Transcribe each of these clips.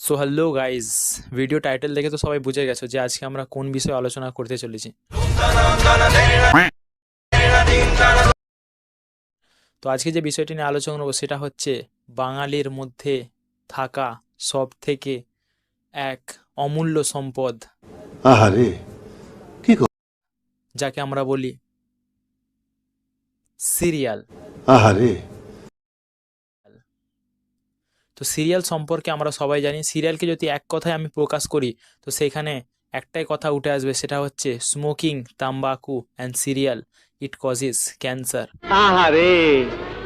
So hello guys, video title দেখে তো সবাই বুঝে গেছো যে আজকে আমরা কোন বিষয়ে আলোচনা করতে চলেছি। তো আজকে যে বিষয়টি নিয়ে আলোচনা করবো সেটা হচ্ছে বাঙালির মধ্যে থাকা সব থেকে এক অমূল্য সম্পদ, আহারে, কি যাকে আমরা বলি সিরিয়াল। আহারে, তো সিরিয়াল সম্পর্কে আমরা সবাই জানি, সিরিয়ালকে যদি এক কথায় আমি প্রকাশ করি তো সেখানে একটাই কথা উঠে আসবে, সেটা হচ্ছে স্মোকিং, তাম্বাকু and serial it causes cancer. আহারে,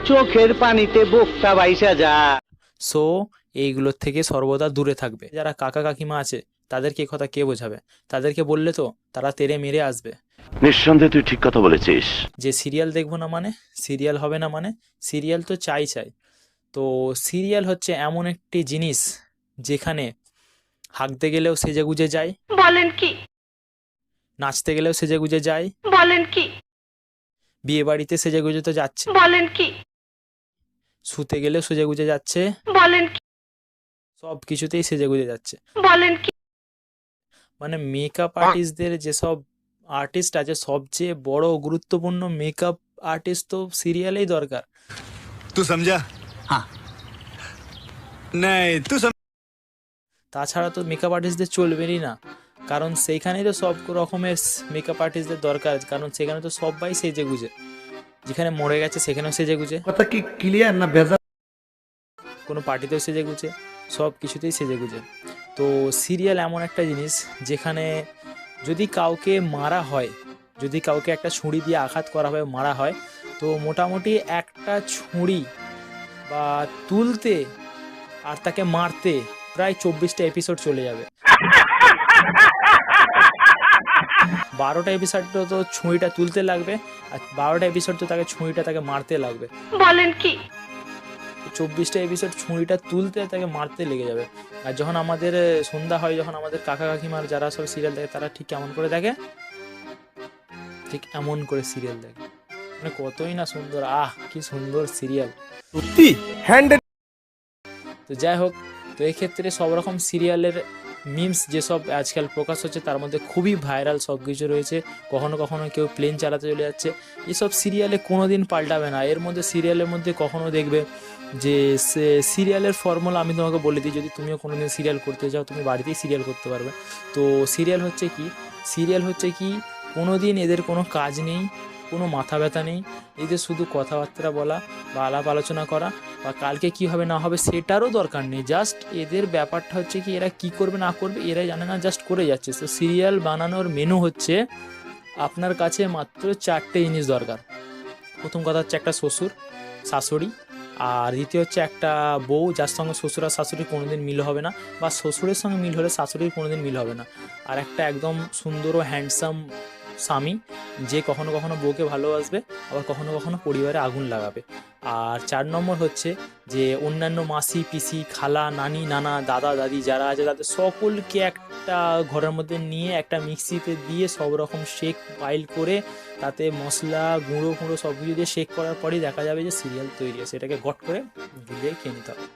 চোখের পানিতে বোকটা বাইসা যা। সো এইগুলোর থেকে সর্বদা দূরে থাকবে। যারা কাকা কাকিমা আছে তাদেরকে এই কথা কে বোঝাবে? তাদেরকে বললে তো তারা তেড়ে মেরে আসবে নিঃসন্দেহে তুই ঠিক কথা বলেছিস। যে সিরিয়াল দেখবো না মানে, সিরিয়াল হবে না মানে, সিরিয়াল তো চাই চাই। তো সিরিয়াল হচ্ছে এমন একটি জিনিস যেখানে হাঁকতে গেলেও সেজে গুজে যায়, বলেন কি? নাচতে গেলেও সেজে গুজে যায়, বলেন কি? বিয়ে বাড়িতে সেজে গুজে তো যাচ্ছে, বলেন কি? শুতে গেলেও সেজে গুজে যাচ্ছে, বলেন কি? সব কিছুতেই সেজে গুজে যাচ্ছে। বলেন কি? মানে মেকআপ আর্টিস্টদের যেসব আর্টিস্ট আছে, সবচেয়ে বড় গুরুত্বপূর্ণ মেকআপ আর্টিস্ট তো সিরিয়ালেই দরকার। तू समझा? हाँ। नहीं तू তাছাড়া তো মেকআপ আর্টিস্টদের চলবেই না, কারণ সেইখানেই তো সব রকমের মেকআপ আর্টিস্টদের দরকার, কারণ সেখানে তো সবাই সেজে গুজে, যেখানে মরে গেছে সেখানেও সেজে গুজে, কথা কি ক্লিয়ার না ভেজা? কোনো পার্টিতেও সেজে গুজে, সব কিছুতেই সেজে গুজে। তো সিরিয়াল এমন একটা জিনিস যেখানে যদি কাউকে মারা হয়, যদি কাউকে একটা ছুরি দিয়ে আঘাত করা হয়, মারা হয়, তো মোটামুটি একটা ছুরি বা তুলতে আর তাকে মারতে প্রায় 24টা এপিসোড চলে যাবে। 12টা এপিসোড তো ছুরিটা তুলতে লাগবে, আর 12টা এপিসোড তো তাকে ছুরিটা তাকে মারতে লাগবে। বলেন কি? 24টা এপিসোড ছুরিটা তুলতে তাকে মারতে লেগে যাবে। আর যখন আমাদের সন্ধ্যা হয়, যখন আমাদের কাকা কাকিমার যারা সব সিরিয়াল দেখে, তারা ঠিক কেমন করে দেখে, ঠিক এমন করে সিরিয়াল দেখে, মানে কতই না সুন্দর, কি সুন্দর সিরিয়াল। सत्ती हैंड তো যাই হোক, তো এই ক্ষেত্রে সব রকম সিরিয়ালের মিমস যেসব আজকাল প্রকাশ হচ্ছে তার মধ্যে খুবই ভাইরাল সব কিছু রয়েছে। কখনো কখনো কেউ প্লেন চালাতে চলে যাচ্ছে, এসব সিরিয়ালে কোনো দিন পাল্টাবে না। এর মধ্যে সিরিয়ালের মধ্যে কখনো দেখবে যে সিরিয়ালের ফর্মুলা আমি তোমাকে বলে দিই, যদি তুমিও কোনো দিন সিরিয়াল করতে চাও তুমি বাড়িতেই সিরিয়াল করতে পারবে। তো সিরিয়াল হচ্ছে কি, সিরিয়াল হচ্ছে কি, কোনো দিন এদের কোনো কাজ নেই, কোনো মাথা ব্যথা নেই, এদের শুধু কথাবার্তা বলা বা আলাপ আলোচনা করা, বা কালকে কি হবে না হবে সেটারও দরকার নেই। জাস্ট এদের ব্যাপারটা হচ্ছে কি, এরা কি করবে না করবে এরাই জানে না, জাস্ট করে যাচ্ছে। তো সিরিয়াল বানানোর মেনু হচ্ছে আপনার কাছে মাত্র 4টে জিনিস দরকার। প্রথম কথা হচ্ছে একটা শ্বশুর শাশুড়ি, আর দ্বিতীয় হচ্ছে একটা বউ যার সঙ্গে শ্বশুর আর শাশুড়ির কোনোদিন মিল হবে না, বা শ্বশুরের সঙ্গে মিল হলে শাশুড়ির কোনোদিন মিল হবে না, আর একটা একদম সুন্দর ও হ্যান্ডসাম স্বামী, যে কখনো কখনো বউকে ভালোবাসবে, আবার কখনো কখনো পরিবারে আগুন লাগাবে। আর 4 নম্বর হচ্ছে যে অন্যান্য মাসি পিসি খালা নানি নানা দাদা দাদি যারা আছে তাদের সকলকে একটা ঘরের মধ্যে নিয়ে একটা মিক্সিতে দিয়ে সব রকম শেক পাইল করে, তাতে মশলা গুঁড়ো গুঁড়ো সব কিছু দিয়ে শেক করার পরেই দেখা যাবে যে সিরিয়াল তৈরি আছে। এটাকে গট করে গিলে খেয়ে নিতে হবে।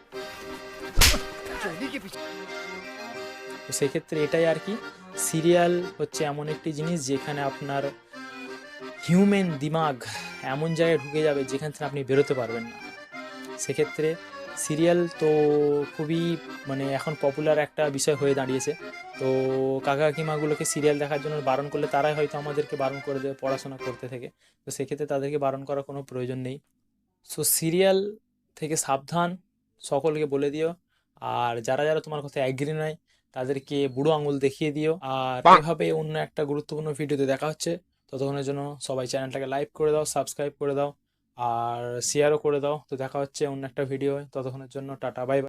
তো সেক্ষেত্রে এটাই আর কি, সিরিয়াল হচ্ছে এমন একটি জিনিস যেখানে আপনার হিউম্যান দিমাগ এমন জায়গায় ঢুকে যাবে যেখান থেকে আপনি বেরোতে পারবেন না। সেক্ষেত্রে সিরিয়াল তো খুবই মানে এখন পপুলার একটা বিষয় হয়ে দাঁড়িয়েছে। তো কাকা কাকিমাগুলোকে সিরিয়াল দেখার জন্য বারণ করলে তারাই হয়তো আমাদেরকে বারণ করে দেবে পড়াশোনা করতে থেকে। তো সেক্ষেত্রে তাদেরকে বারণ করার কোনো প্রয়োজন নেই। সো সিরিয়াল থেকে সাবধান, সকলকে বলে দিও। আর যারা যারা তোমার কথা অ্যাগ্রি নয় তাদেরকে বুড়ো আঙুল দেখিয়ে দিও। আর এভাবে অন্য একটা গুরুত্বপূর্ণ ভিডিওতে দেখা হচ্ছে। ততক্ষণের জন্য সবাই চ্যানেলটাকে লাইক করে দাও, সাবস্ক্রাইব করে দাও, আর শেয়ারও করে দাও। তো দেখা হচ্ছে অন্য একটা ভিডিও, ততক্ষণের জন্য টাটা, বাই বাই।